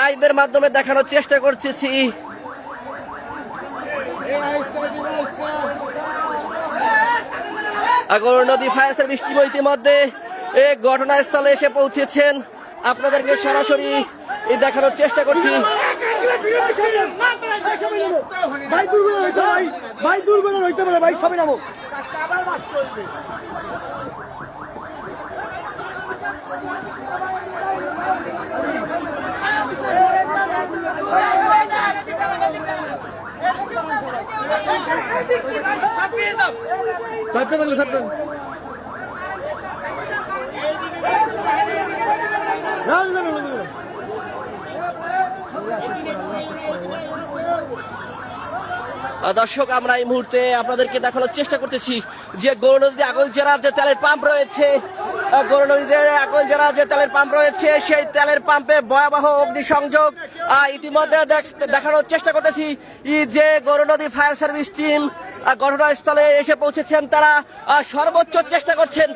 লাইভের মাধ্যমে দেখানোর চেষ্টা করতেছি নদী ফায়ার সার্ভিস টিম ইতিমধ্যে এই ঘটনাস্থলে এসে পৌঁছেছেন। আপনাদেরকে সরাসরি দেখানোর চেষ্টা করছি। দর্শক, আমরা এই মুহূর্তে আপনাদেরকে দেখানোর চেষ্টা করতেছি যে গৌরনদী আগলজেরার যে তেলের পাম্প রয়েছে, গৌরনদীতে আগলজেরার যে তেলের পাম্প রয়েছে, সেই তেলের পাম্পে ভয়াবহ অগ্নিসংযোগ। ইতিমধ্যে দেখানোর চেষ্টা করতেছি যে গৌরনদী ফায়ার সার্ভিস টিম ঘটনাস্থলে এসে পৌঁছেছেন। তারা সর্বোচ্চ চেষ্টা করছেন